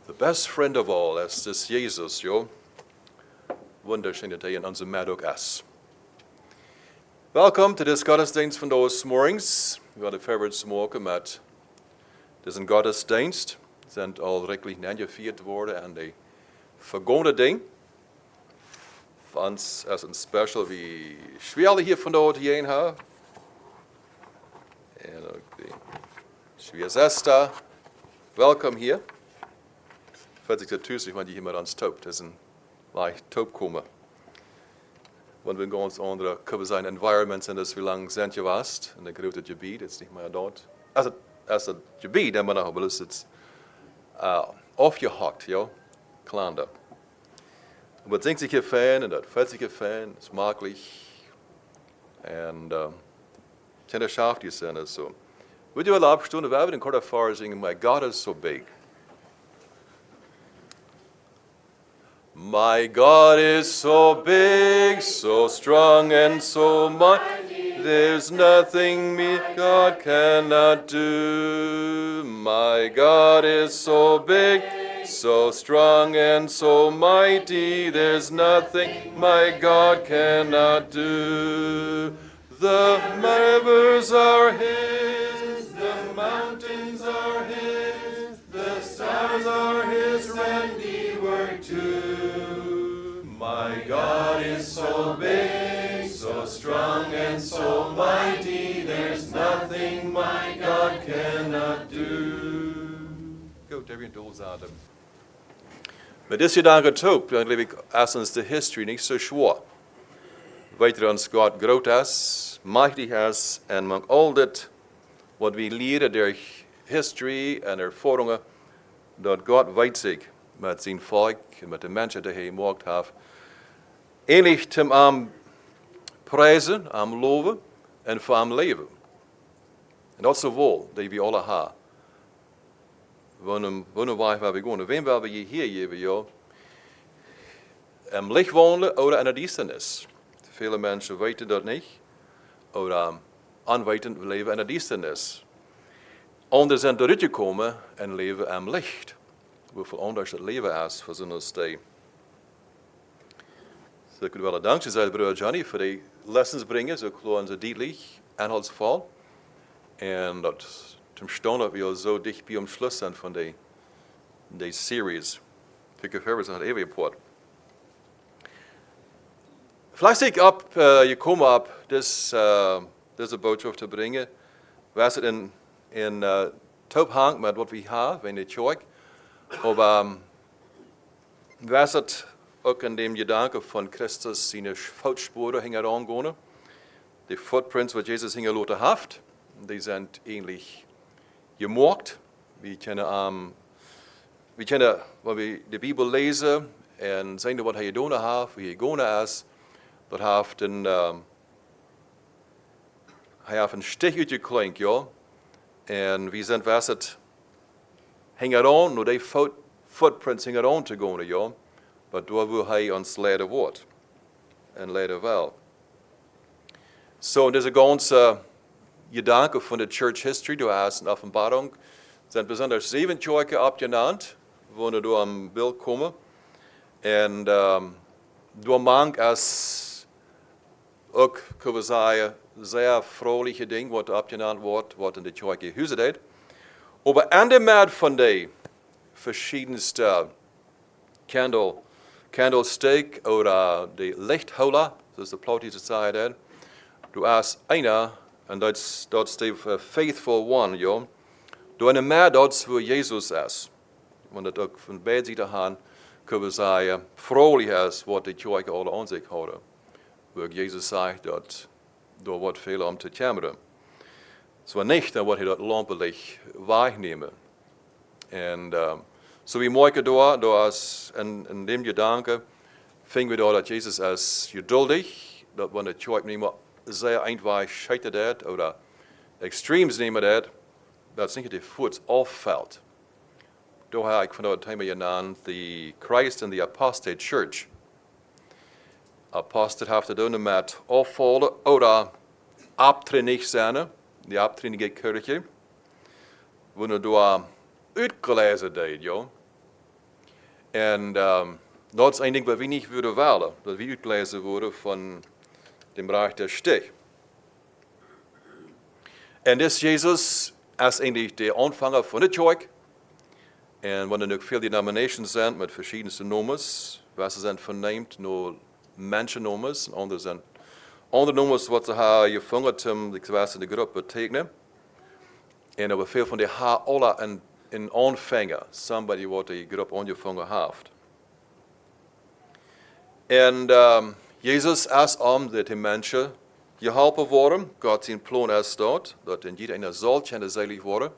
The best friend of all, das ist Jesus, jo. Wunderschöne Tag in unserem Mittag ist. Welkom to this Gottesdienst van deze morgens. We hadden verder morgen met deze Gottesdienst. Zijn al redelijk aangevierd worden aan de vergangene ding. Voor ons als een special wie schwer hier van dort hierheen hebben. En ook de Schwiegerschwester. Welkom hier. Falls ich das ich meine, die jemand ans Taub, das ist ein leicht Taub kommen. Wenn wir in ganz andere, können sein Environments sind, das wie lange sind ihr warst, in der großen Gebiet, ist nicht mehr dort. Also, das Gebiet, der man noch belüstet, aufgehockt, ja, kleiner. Und man singt sich hier Fan, und das fällt sich hier Fan, ist maglich. Und, keine Schaf, die sind so. Würde ich alle abstunden, wir haben den Chor singen, My God is so big. My God is so big, so strong and so mighty, there's nothing me God cannot do. My God is so big, so strong and so mighty, there's nothing my God cannot do. The rivers are His, the mountains are His, the stars are His handiwork too. My God is so big, so strong and so mighty, there's nothing my God cannot do. Goed, heb je een doel zaten. Met dit gedanke ook, dan leef ik erstens de history niet zo schwer. Weet je ons God groot is, machtig is, en met al dit wat we leren door history en ervaringen, dat God weet zich met zijn volk en met de mensen die hij gemaakt heeft, ähnlich zum am prijzen, am loven en voor am leven. En dat is de wil die we alle hebben. Wanneer waar we gaan, wem waar we hier geven, ja, am licht wonen oder in de duisternis. Viele mensen weten dat niet, oder onwetend leven in de duisternis. Anderen zijn eruit gekomen en leven am licht. Hoeveel anders het leven is voor zo'n tijd. So ik wil wel dankzij zijn, broer Johnny, voor de lessons brengen, zo klar zo duidelijk, inhaltsvol. En dat zum Staunen, dat we al zo dicht bij Schluss zijn van deze series. Ik heb verder zo'n even rapport. Vielleicht ik op, je komt op deze boodschap te brengen. Was het in toehangt met wat we hebben in de kerk. Aber was het ook in dem Gedanke von Christus seine Fußspuren hingerangehen. Die Footprints, was Jesus hinterlassen hat, die sind ähnlich gemerkt. Wir können, wenn wir die Bibel lesen und sehen, was er getan hat, wie er gegangen ist, dort hat er einen Stich ausgeklinkt, ja. Und wir sind, was es hingeran, nur die Footprints hingeran zu gehen, ja. Maar daar wil hij ons leiden wordt. En leiden wel. So, in deze ganze Gedanke von der Church History, du hast in Offenbarung, sind besonders 7 Kirchen abgenannt, wo du am Bild kommen. Und du mag es auch, können wir sagen, sehr fröhliche Dinge, was abgenannt wird, was in der Kirche gehuset hat. Aber an dem Mat von den verschiedensten Candlestick oder die Lichtholer, das ist der Plot dieser Zeit. Du hast einer, und das ist der Faithful One, ja. Du hast mehr dort, wo Jesus ist. Und das auch von beiden Seiten an, können wir sagen, fröhlich ist, was die Kirche alle an sich hat. Wo Jesus sagt, dass da wird viel zu kämpfen. Es war nicht, dann wird er dort lampenlich wahrnehmen. Und, so wie morgen da ist in dem Gedanke, fingen wir da, dass Jesus ist geduldig, dass wenn der Kirche nicht mehr sehr einfach scheitert oder Extremes nehmen hat, dass nicht die Fuß auffällt. Da habe ich von dem Thema genannt, die Christ and the Apostate Church. Apostate hat zu tun mit auffallen oder abtrünnig sein, die abtrünnige Kirche, wo du uitgelezen deed, ja. En dat is een ding wat we niet willen willen, dat we uitgelezen worden van dem Reich der Stich. En dus Jezus is eigenlijk de aanvanger van de kerk. En wanneer er ook veel denominations zijn met verschillende nommers, waar ze zijn verneemd, naar mensennommers, en andere zijn andere nommers wat ze haar gevangen om de groep betekenen. En er veel van die haar alle een aanvanger, somebody wat die groep aangevangen heeft. En Jezus is om dat die mensen geholpen worden. God zijn plan is dat in iedereen zal kunnen zeilig worden.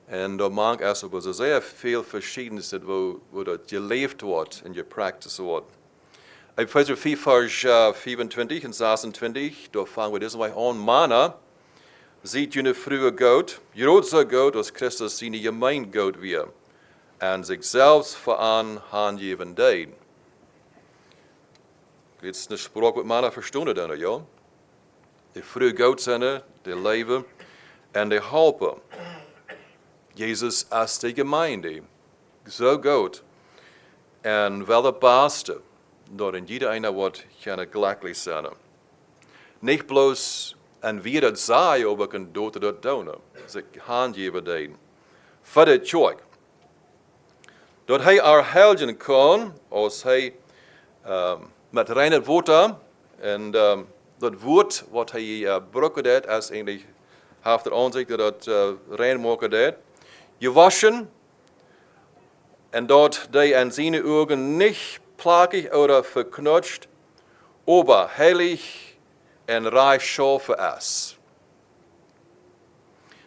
En daar mag er op zeer veel verschillende wo dat geleefd wordt en gepracticed wordt. In Epheser 4, vers 24 en 26, daar vangen we deze way aan. Manna, ziet jullie vroeger God, grootste God als Christus zijn gemeen God weer. En zichzelf vooraan aangeven deed. Dit is een spraak wat manna verstonden dan, ja. Die vroeger God zijn, die leven en die helpen. Jezus is de gemeente, zo goed. En wel de beste, dat in iedereen wordt kunnen gelukkig zijn. Niet bloos en wie dat zei, of ik een dood dat doen, zich aangeven deed. Voor de kerk. Dat hij haar helden kon, als hij met reine woorden, en dat woord wat hij broken deed, is eigenlijk, heeft de aanzicht dat het rein maken deed. Gewaschen, en dat hij in zijn ogen niet plagig oder verknutscht, aber heilig en rechtschaffen is.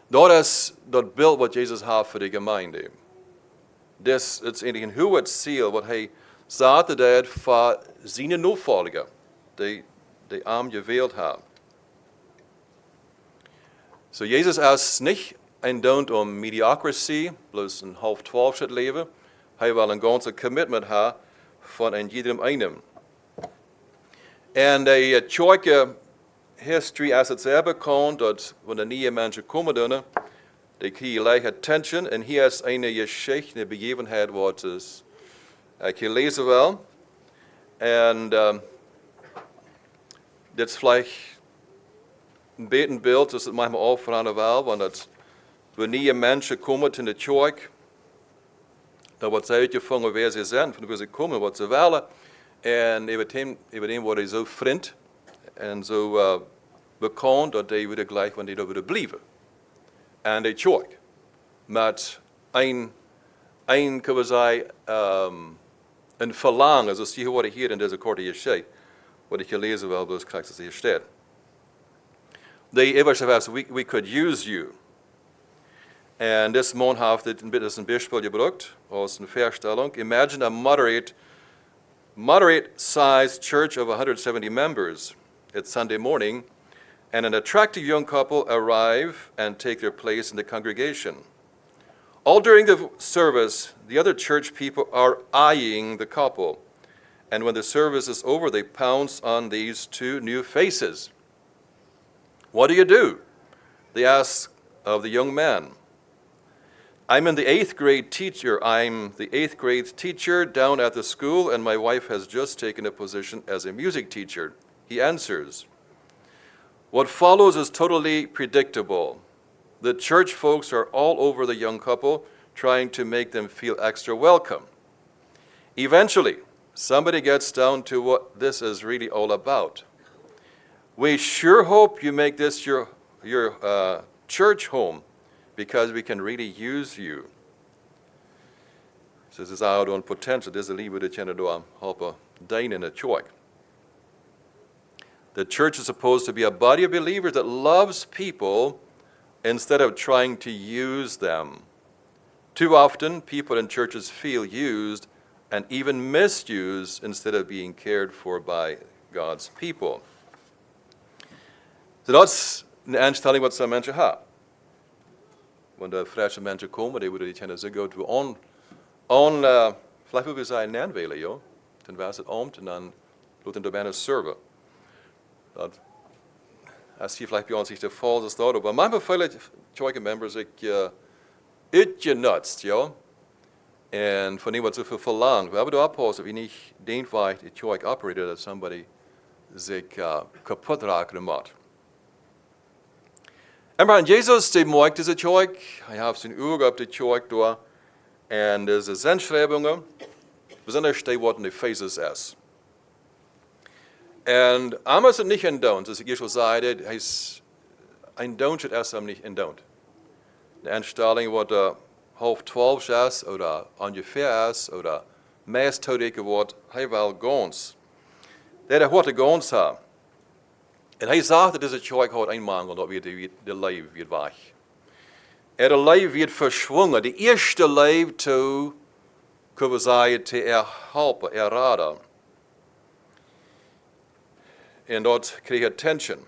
Dat is dat beeld wat Jezus heeft voor de gemeente. Dat is eigenlijk een hoog ziel wat hij zaten deed voor zijn navolger, die hem gewählt hebben. So Jezus is niet een dood om mediocrity, bloos een half 12 het leven. Hij wil een ganze commitment hebben van een iedereen einem. En de kerk history is het zeer bekend dat wanneer nieuwe mensen komen doen, die krijgen gelijk attention. En hier is een geschichte, een begevenheid wat ik gelezen wil. En dit is vielleicht een beter beeld, dus het manchmal ook veranderen wel, want wanneer mensen komen in de kerk, dan wordt zij uitgevangen waar ze zijn, van waar ze komen, wat ze willen. En over worden zo vriend en zo bekend dat die weer gelijk wanneer die weer blijven. En de kerk met een kunnen we zeggen, een verlangen, zoals je hoort hier in deze korte geschichte, wat ik gelezen wil, dus krijg je hier staat. De eerste vers, we could use you. En this man heeft dit een Beispiel gebruikt, als een Verstellung. Imagine a moderate-sized church of 170 members. It's Sunday morning, and an attractive young couple arrive and take their place in the congregation. All during the service, the other church people are eyeing the couple. And when the service is over, they pounce on these two new faces. What do? They ask of the young man. I'm the eighth grade teacher down at the school, and my wife has just taken a position as a music teacher. He answers. What follows is totally predictable. The church folks are all over the young couple, trying to make them feel extra welcome. Eventually, somebody gets down to what this is really all about. We sure hope you make this your church home, because we can really use you. Så det är out on potential. Det är livet det känner då hoppa dagen in a kerk. The church is supposed to be a body of believers that loves people instead of trying to use them. Too often, people in churches feel used and even misused instead of being cared for by God's people. Så dat is een instelling wat zo'n mensen hebben. Wanneer frisse mensen komen, die willen die zo goed we vielleicht willen we zijn nanwelen, joh. Dan was het om en dan laten de bijna serven. Dat, als je vielleicht bij ons zich de val is dat, maar manchmal viele Church members ik uitgenutzt, joh. En von dem wat zoveel verlangt. We hebben de oppassen, wie niet denkt waar die kerk operated, dat somebody zich kapot raken moet. En Jesus, die maakt deze kerk, hij heeft zijn ogen op de kerk door, en deze zenschrijvingen, besonders die wat in de Ephesus is. En allemaal is het niet een don't, zoals ik hier schon zei, een don't is hem niet een don't. De instelling wat half 12 is, oder ungefähr is, oder meest todeke wordt, hij wil gans. Dat hoort de gans hebben. En hij zegt dat deze kerk had een mangel, dat de leven weer weg. De leven weer verschwungen. De eerste leven toe, kunnen we zeggen, te helpen, raden. En dat kreeg attention.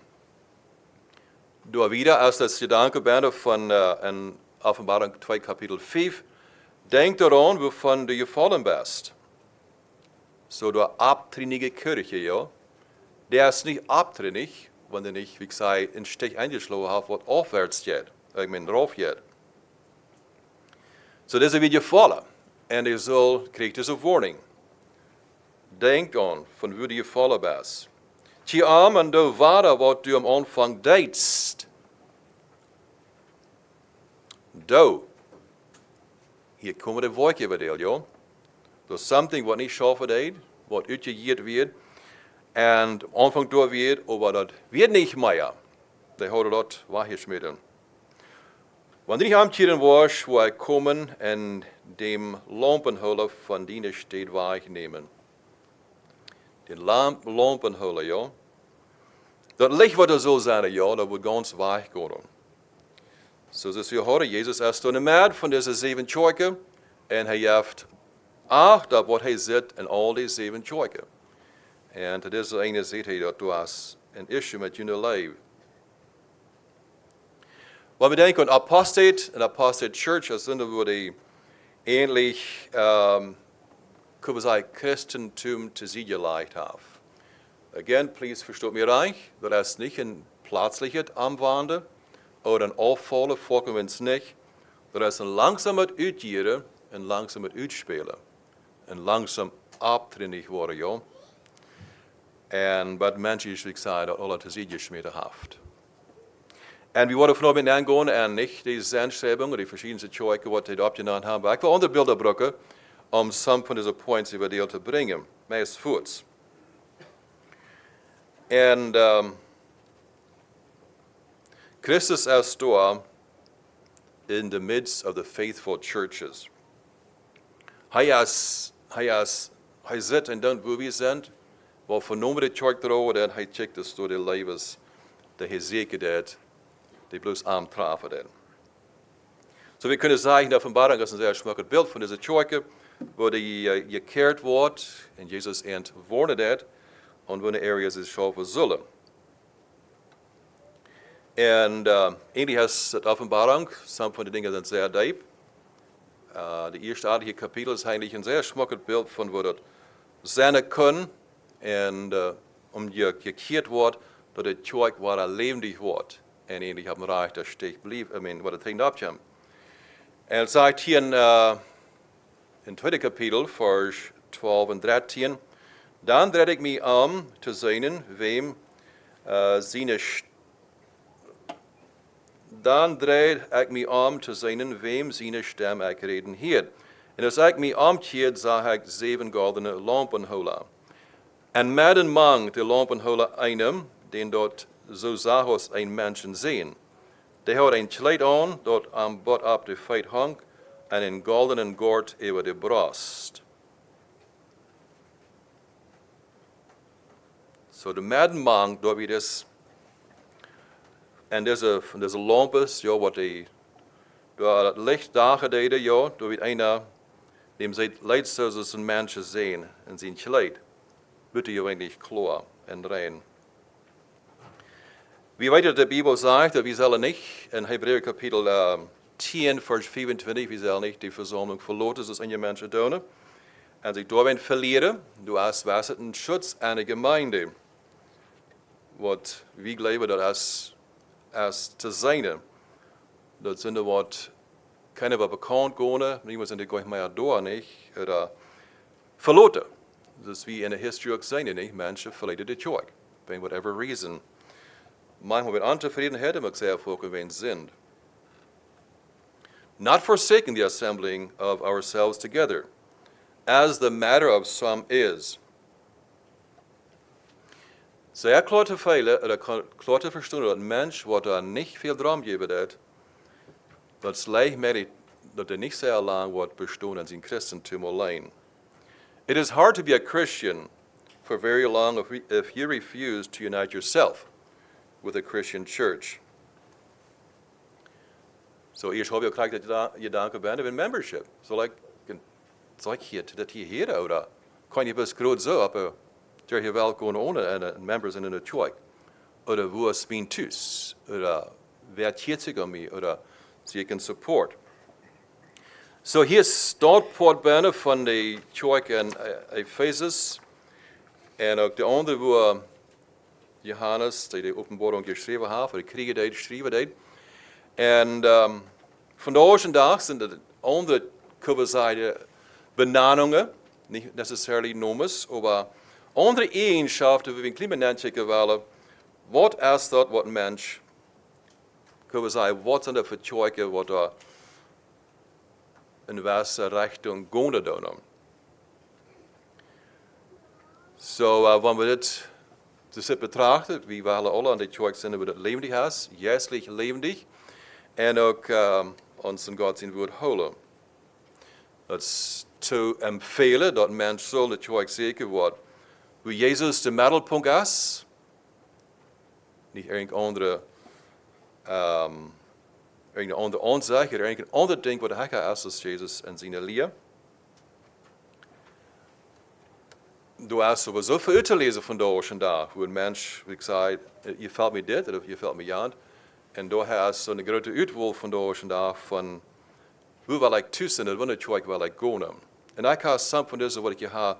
Door wieder, als das Gedanke bent van in Offenbarung 2, Kapitel 5, denk daran, wovon du gefallen bist. So der abtrünnige Kirche, ja. Der ist nicht abtrünnig, wenn er nicht, wie ich sage, in Stich eingeschlagen hat, was aufwärts geht. Ich meine, drauf geht. So, das ist wie gefallen. Und er kriegt diese Warnung. Denk an, von wo du gefallen bist. Tje armen, du warte, was du am Anfang deitst. Du. Hier komen de woordje bij deel, ja. There's something wat niet schaffen deed, wat uitgegeerd wird. En am Anfang door wird, aber das wird nicht mehr. Die houden dat weggeschmissen. Wanneer ich am Tieren war, wo ich kommen en dem Lampenhulle von dienen steht wegnehmen. Den Lampenhulle, ja. Dat Licht wat er so sein, ja, dat wird ganz weggehen. So dass wir heute, Jesus ist in der Mitte von diesen 7 Kerken und er heeft acht op wat hij zit in al die 7 kerken. En dat is de ene zegt hij dat du hast een issue met je leven. Wat we denken aan Apostate, een Apostate Church, dat zijn we die ähnlich, kunnen we zeggen, Christentum te zien geleidt hebben. Again, please versteht mir recht, dat is niet een plaatselijke aanwenden, oder een afvallen, voorkomen we niet. Dat is een langzaam het uitjeren en langzaam het uitspelen. En langzaam abtrünnig worden, ja. En wat mensen, wie ik zei, dat alle te zien geschmeten heeft. En we worden vanaf in aangaan en niet die Zenschreibungen, die verschillende kerken, wat die opgenomen hebben. Ik wil andere beelden gebruiken, some van deze points die we deel te brengen. Meest voets. En Christus is door in the midst of the faithful churches. Hij zit en dan waar we zijn, waar vernomen de kerk erover en hij checkt dus door de levens, dat hij zeker dat, die bloos aantrafen dat. So we kunnen zeggen, de Offenbarung is een zeer schmackend beeld van deze kerken, waar die gekeerd wordt, en Jezus ontwoorden dat, en wanneer areas is schaffen zullen. En eigenlijk is de Offenbarung, some van de dingen zijn zeer diep. De eerste aardige kapitel is eigenlijk een zeer schmackend beeld van wat het zijn kan. En om je gekeerd wordt, dat de kerk waar levendig wordt. En eigenlijk hebben we recht dat steeds blijft, wat het heen opkomt. En het zegt hier in het tweede kapitel, vers 12 en 13. Dan draai ik mij om te zien wem zijn stem ik reden hier. En als ik mij omkeert, zag ik 7 goldene lampenholen. En midden mang de lampenholen einem, den dort zo zag als een mensen zien. Die had een kleed aan, dat aan bot op de feit hang, en een goldenen gord over de borst. So de midden mang, dat we dus. En deze lampes, ja, wat die door het licht dagen deden, ja, door het ene, dem zij leidt zoals een mensje zien en zijn kleed. Bitte je eigentlich klar en rein. Wie weten de Bibel zegt, dat we zullen niet, in Hebreeën kapitel 10, vers 25, we zullen niet die verzameling verloten, zoals in je mensen doen. En zich daarin verleren, du hast was het een schutz aan de gemeinde. Wat we geloven dat als te zijn, dat zijn wat keiner war bekannt geworden, niemand sind die gar nicht mehr da, nicht? Oder verloren. Das ist wie in der Historie auch sein, nicht? Menschen verlieren die Kirche, wegen whatever reason. Manchmal mit Unzufriedenheit, aber sehr erfolgreich sind. Not forsaking the assembling of ourselves together, as the matter of some is. Sehr klar te feilen, oder klar te verstaan dat een mens wat daar niet veel drum geven dat, dat lijkt mij dat er niet zeer lang wordt bestaan in zijn Christentum alleen. It is hard to be a Christian for very long if you refuse to unite yourself with a Christian church. So eerst heb je ook gelijk dat je danken bent in membership. Zal ik hier dat hier oder kan je best groot zo op der hier wel gewoon ohne members in de kerk oder wo es bin tus oder wer tjetzig om mij oder sie can support. So hier staat Port bijna van de kerk in Ephesus en ook de andere wo Johannes die openbaring geschreven heeft, de kriegen die geschreven heeft. En vandaag en dag zijn de andere coverzijde benamingen, niet necessarily noemen, maar andere eigenschappen die we in klimaat willen. Wat is dat wat een mens, coverzijde, wat zijn dat voor kerken wat er in welke richting gaan doen? So, wanneer we dit dus betrachten, we willen alle aan de kerk zijn, we dat levendig is, geestelijk levendig, en ook ons in God zijn woord houden. Dat is te empfehlen dat mens zal de kerk zeker wordt, hoe Jezus de middelpunt is, niet een andere aanzeg, een ander ding wat hij is als Jezus en zijn leer. Du hast sowieso veel te lezen vandaag en daar, hoe een mens, wie ik zei, je valt me dit of je valt me aan. En daar is zo'n grote uitwaal vandaag en daar van hoe wil ik tussen en wanneer ik wil ik gaan. En ik heb soms van deze wat ik heb,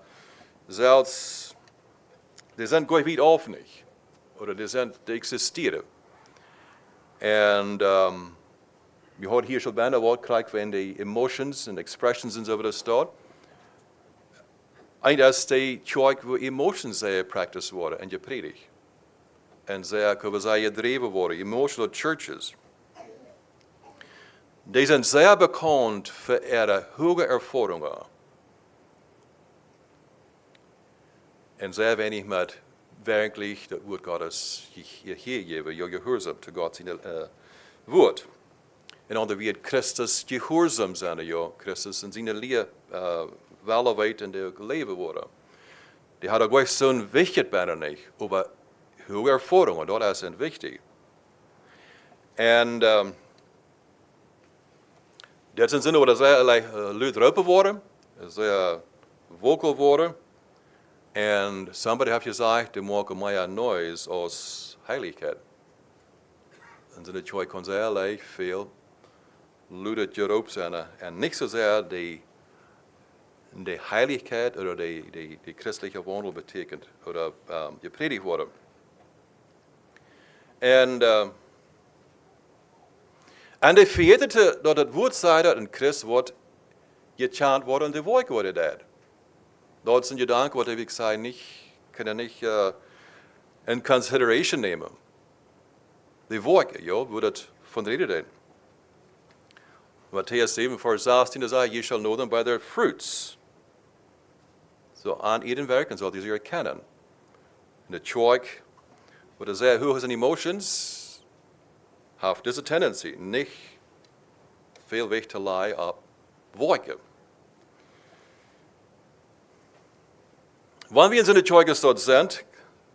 zelfs, die zijn gewoon niet offenig, of die existeren. En je hoort hier zo bijna wat krijgen van de emotions en expressions en zo wat er staat. En dat is de kerk waar emotions practice worden en gepredigd. En kunnen zij gedreven worden, emotional churches. Die zijn zeer bekend voor ihre hoge ervaringen. En zeer weinig met werkelijk dat woord Gottes je geven, je gehoorzaam te God zijn woord. En onder wie het Christus gehoorzaam zijn, ja, Christus in zijn leer wel weet en de leven worden. Die had ook zo'n wichtig bijna niet, maar hoge ervaringen, dat is wichtig. En dat zijn zinnen waar zij luid roepen worden, zij vocal worden. En somebody heeft gezegd, die maken meer noise als heiligheid. En in de kerk kan zij veel luid geroepen zijn. En niet zozeer de heiligheid of de christelijke wandel betekent, of gepredigd worden. En de vergeten dat het woord zei dat een Christ wordt gechant worden en de werk worden dat. Dat zijn gedanken wat ik zei, niet, kunnen niet in consideration nemen. De werken, ja, wordt het van de reden. Matthäus 7, vers 16 zegt, je shall know them by their fruits. So aan ieder werken zult je ze herkennen. In de kerk, wat er zegt, hoe zijn emotions, heeft deze tendency, niet veel weg te leggen op werken. Wanneer we in de kerk gestart zijn,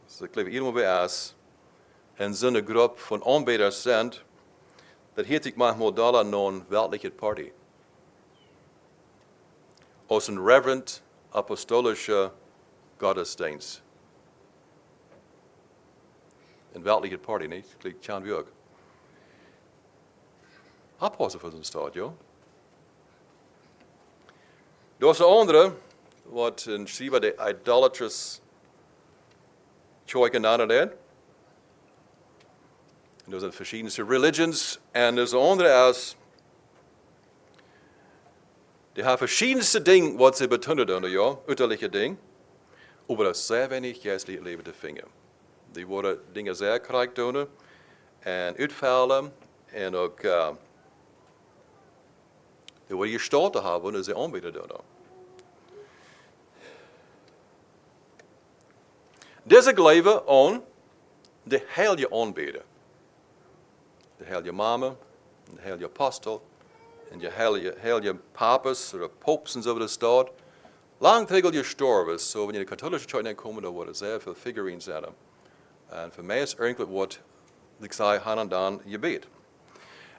so ik geloof iedereen bij ons, en zo'n groep van aanbeders zijn, dat heet ik manchmal daar een weltliche party. Als een reverend apostolische gottesdienst. Een weltliche party, niet? Klinkt Jan wie ook. Oppassen voor zo'n staat, joh. Er is een andere, wat een schrijver de idolatrous kerk genannt heeft. Er zijn verschillende religions en er is een andere als Die haben verschiedenste Dinge, was sie betonen, ja, uiterliche Dinge, aber das sehr wenig geistliche Leben te vinden. Die worden dingen sehr krijgt doen en uitvallen en ook die worden gestart hebben en ze aanbieden doen. Deze geloven aan de heilige aanbidden. De heilige mama, de heilige apostel en de heilige papas of popes en zo de staat. Lang tegen gestorven, so wanneer je de katholische kerk komt, dan worden zeer veel figurines aan hem. En voor mij is eigenlijk wat ik zei, han en dan je bid.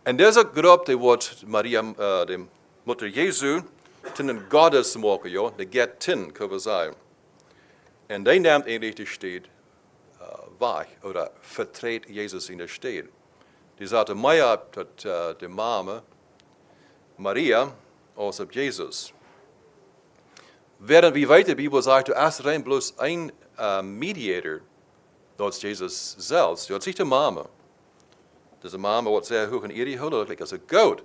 En deze groep die wordt Maria, de moeder Jezus, ten een goddess maken, ja, de gettin, kunnen we zeggen. En die neemt eigenlijk de stad weg, of vertreedt Jezus in de stad. Die zaten mij op dat de mama, Maria, als op Jezus. Während wie weit die Bibel sagt, du hast rein bloß ein Mediator, dat is Jezus zelf. Dat is niet de mama. Dus de mama wordt zeer hoog in ere gehouden, dat lijkt als een goud.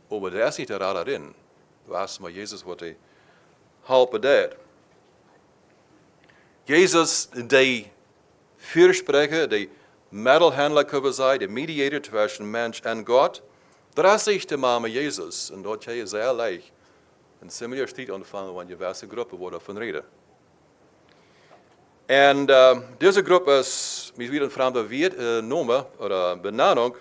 Maar dat is niet de raad erin. Du hast maar Jezus wat hij helpen deed. Jezus, die Fürsprecher, die Middelhandler, kunnen we zeggen, de mediator tussen mens en God, dat is niet de mama Jezus. En dat je zeer leicht een similar stiet ontvangen, want je welke groepen worden van reden. En deze groep is, wie weer een vreemde woord noemen, of benaming,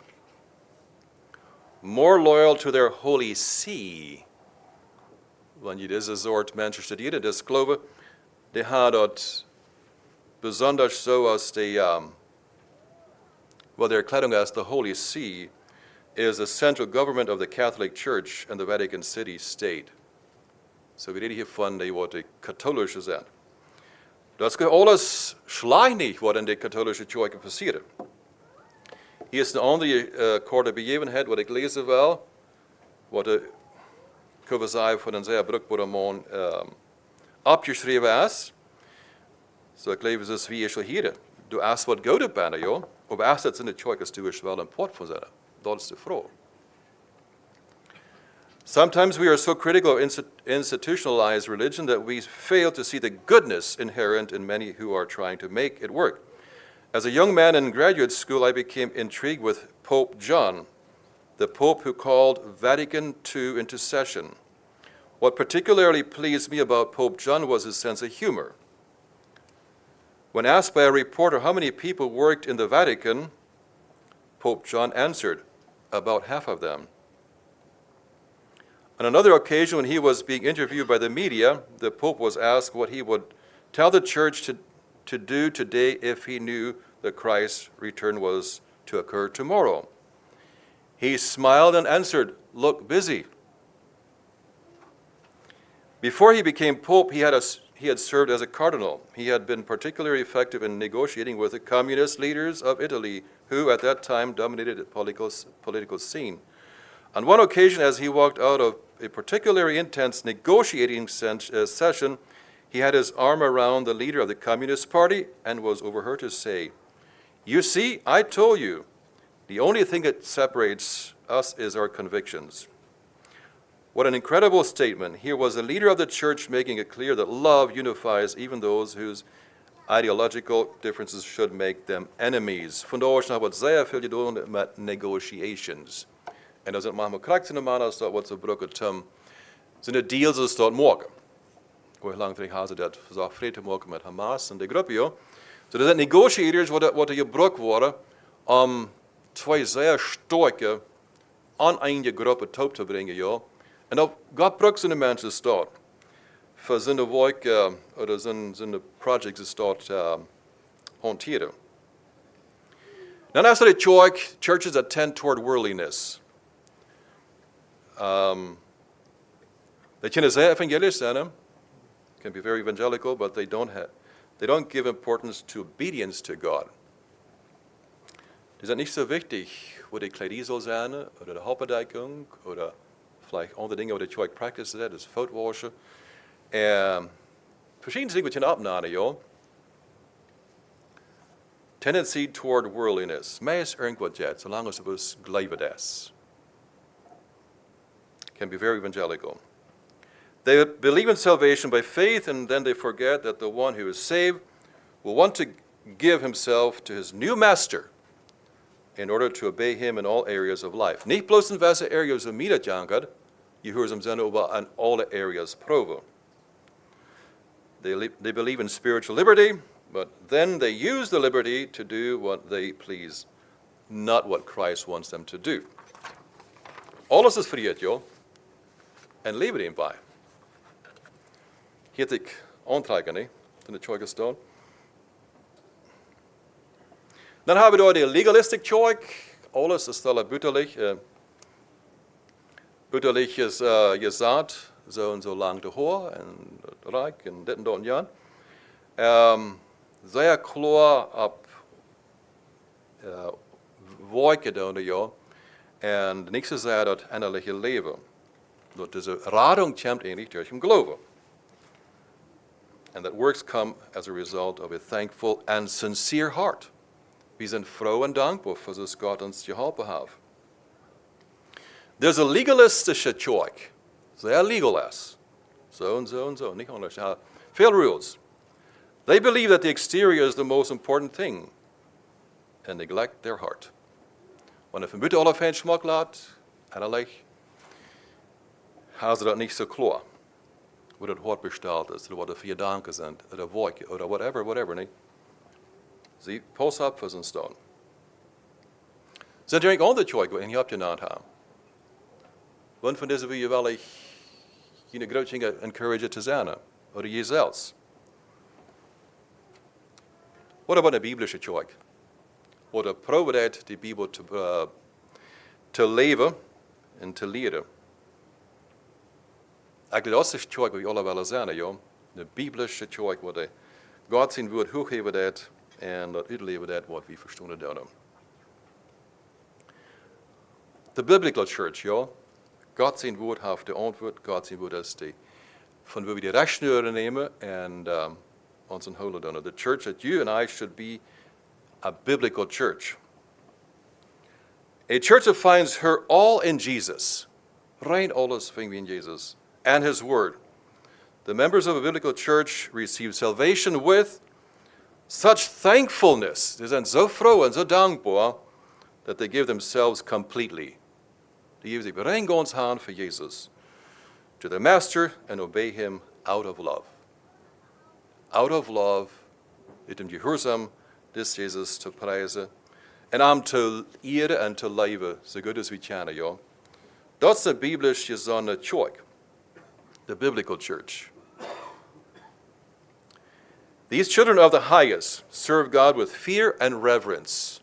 more loyal to their holy see. Wanneer je deze soort mensen studeert, dus geloven, die hebben dat besonders zoals de, de erkläring is, the holy see is the central government of the Catholic Church and the Vatican City State. So we reden hier van die wat de katholische zijn. Dat is alles schleinig, wat in de katholische kerk passiert. Hier is een andere korte begevenheid, wat ik lezen wil, wat de kunnen zeggen van een zeer bruikbare man opgeschreven is. So ik lees het wie je hier. Du aast wat goede bent, ja. Maar als het in de kerk is, du is wel een pot van zijn. Dat is de vraag. Sometimes we are so critical of institutionalized religion that we fail to see the goodness inherent in many who are trying to make it work. As a young man in graduate school, I became intrigued with Pope John, the Pope who called Vatican II into session. What particularly pleased me about Pope John was his sense of humor. When asked by a reporter how many people worked in the Vatican, Pope John answered, about half of them. On another occasion, when he was being interviewed by the media, the Pope was asked what he would tell the church to do today if he knew that Christ's return was to occur tomorrow. He smiled and answered, look busy. Before he became Pope, he had served as a cardinal. He had been particularly effective in negotiating with the communist leaders of Italy, who at that time dominated the political scene. On one occasion, as he walked out of a particularly intense negotiating session, he had his arm around the leader of the Communist Party and was overheard to say, you see, I told you, the only thing that separates us is our convictions. What an incredible statement. Here was a leader of the church making it clear that love unifies even those whose ideological differences should make them enemies. Vandaar wat zeer veel doen met negotiations. En dat is het manchmal krijgt in de man als dat wat ze gebruiken zijn de deals als dat morgen. Hoe lang hebben ze dat verzocht vrede te maken met Hamas en de groep, ja. So dat zijn negotiators wat er gebruikt worden om twee zeer sterke, oneindige groepen top te brengen, ja. En dat God gebruikt zijn de mensen staat. Voor zijn de werk, of zijn de projects staat hanteren. Dan is er de churches that tend toward worldliness. They can say evangelisch zijn, can be very evangelical, but they don't give importance to obedience to God. Is dat niet zo wichtig, wo die Kleider soll sein, oder die Hauptbedeckung, oder vielleicht andere Dinge, wo die Church practice das Footwashen. Verschiedene Dinge, die abnehmen, ja. Tendency toward worldliness. Mij is irgendwas jetzt, solange es was glauben ist. Can be very evangelical. They believe in salvation by faith, and then they forget that the one who is saved will want to give himself to his new master in order to obey him in all areas of life. Nicht bloß in welche areas som middag jankad, gehorsam zijn over an alle areas proven. They believe in spiritual liberty, but then they use the liberty to do what they please, not what Christ wants them to do. Alles is frihet, joh, en lever erin bij. Heet ik aantrekken, nee, in de tjoike staan. Dan hebben we daar de legalistic tjoik. Alles is stelle bütterlich. Bütterlich is gezegd, zo en zo lang te hoor, en rijk, en dit en dat en jan. Zeer klar op wijken dan, ja. En de nächste zei dat innerlijke leven. Dat deze radung komt eigenlijk door het geloven. And that works come as a result of a thankful and sincere heart. We zijn froh en dankbaar voor zoals God ons geholpen heeft. There's a legalistische tjoik. Zeer legal is. Zo en zo en zo. Niet anders. Veel rules. They believe that the exterior is the most important thing and neglect their heart. Wanneer van buiten alle fijn smak laat, innerlijk, hebben ze dat niet zo klaar. Hoe dat hart besteld is, wat de vier danken zijn, de wolken, of whatever, niet? Sie, pas op voor zijn staan. Zijn er een andere tjoik, wat je hebt genannt hebben? One van deze wil je wel een grote encourage te zijn, of jezelf. Wat about een biblische tjoik? Wat probeert de Bijbel te leven en te leren? Eigenlijk dat is de tjoik wat we alle willen zijn, ja. De biblische tjoik, wat God zijn woord hooggeven dat en dat uitleven dat wat we verstaan doen. De biblical church, ja. God zijn woord heeft de antwoord, God zijn woord is de, van waar we de rechtsneuren nemen en ons een holen doen. The church that you and I should be a biblical church. A church that finds her all in Jesus. Rein alles vinden we in Jesus and his word. The members of a biblical church receive salvation with such thankfulness. Ze zijn zo vroom en zo dankbaar that they give themselves completely. Die geven zich rein aan voor Jesus. To the master and obey him out of love. Out of love, uit hem gehoorzaam des Jezus te prijzen. En hem te eren en te leven, zo goed als we kunnen, ja. Dat is de biblisch gezonde tjoik. The biblical church. These children of the highest serve God with fear and reverence.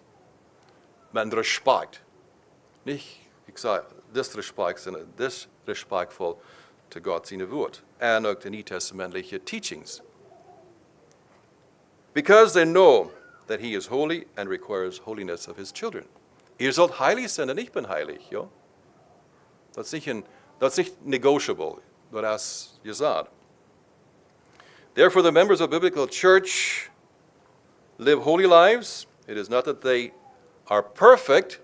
Met respect. Niet, ik zei, disrespectful to God zijn woord. En ook de niet-testamentelijke teachings. Because they know that he is holy and requires holiness of his children. Ihr sollt heilig sein und ich bin heilig, ja? Das ist nicht negotiable, das ist gesagt. Therefore, the members of a biblical church live holy lives. It is not that they are perfect,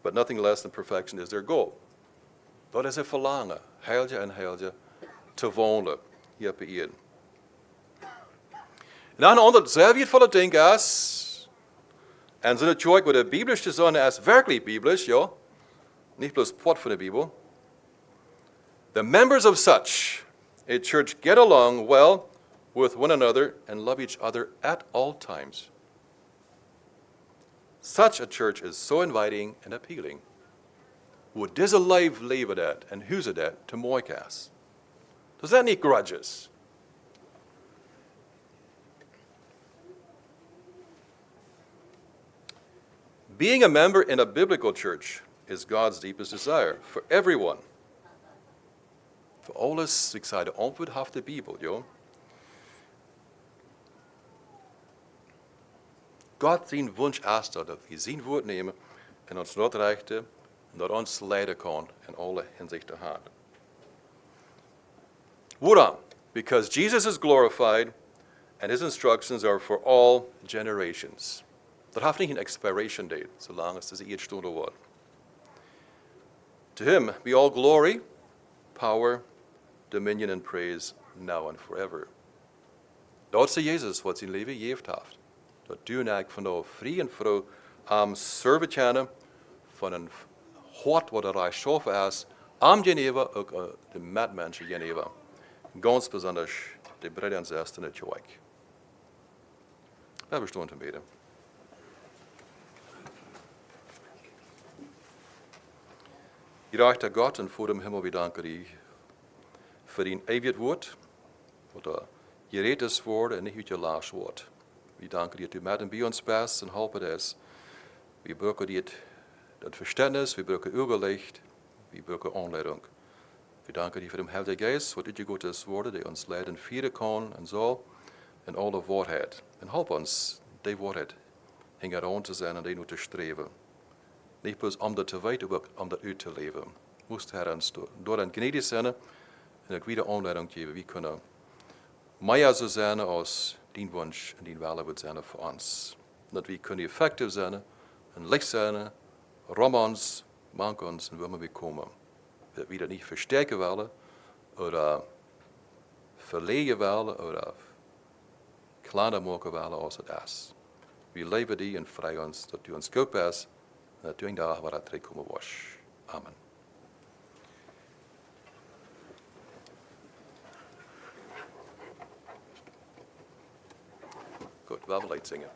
but nothing less than perfection is their goal. Dat is een verlangen, heilige en heilige, te wonen hier op aarde. En dan een ander zeer wertvolle ding is, en zo'n tjoik wat de Bibelisch te zijn is, werkelijk Bibelisch, ja, niet bloos pot van de Bibel. The members of such a church get along well with one another and love each other at all times. Such a church is so inviting and appealing. Hoe deze life leven dat en hoe ze dat te mooi is. Does that need grudges? Being a member in a biblical church is God's deepest desire for everyone. Voor alles, ik zei, de antwoord heeft de Bijbel, joh. God zijn wunsch is dat we zijn woord nemen en ons uitrichten en dat ons leiden kan in alle inzichten had. Waarom? Because Jesus is glorified and his instructions are for all generations. Dat heeft niet een expiration date, zolang als deze eeuwstunde wordt. To him be all glory, power, dominion and praise now and forever. Dat is Jezus wat zijn leven geeft heeft. Dat doen ik van de vrije vrouw am serve tjenen van een hart wat er geschaffen is, am Geneva, ook de medmensen Geneva. Ganz besonders de Brüder und Schwestern in Tjoik. Wir bestehen beten. Gerechter Gott und vor dem Himmel, wir danken dir für dein ewiges Wort, oder geredetes Wort und nicht unser laas Wort. Wir danken dir, du mit bei uns bist und helfen das. Wir brauchen dir das Verständnis, wir brauchen Überlicht, wir brauchen Anleitung. Wir danken dir für den Heiligen Geist, was dir Gottes Worte, die uns leiden, führen kann und soll, in alle Wahrheit. Und help uns, die Wahrheit hingeran zu sein und die nur zu streben. Nicht bloß um das zu weten, aber um das zu leben. Musst Herr uns door een gnädig zijn en ook wieder Anleitung geben, wie können mehr so sein, als dein Wunsch und dein Wille wird sein für uns. Dat wir können effektiv sein, und Licht sein, Romans, mank uns und wenn wir kommen. Dat wir das nicht verstärken wollen, oder verlegen wollen, oder kleiner machen wollen, als es ist. Wir leben die und freuen uns, dass du uns gut bist, und dass du in der Tag zurückkommen wirst. Amen. Gut, wir wollen Lied singen.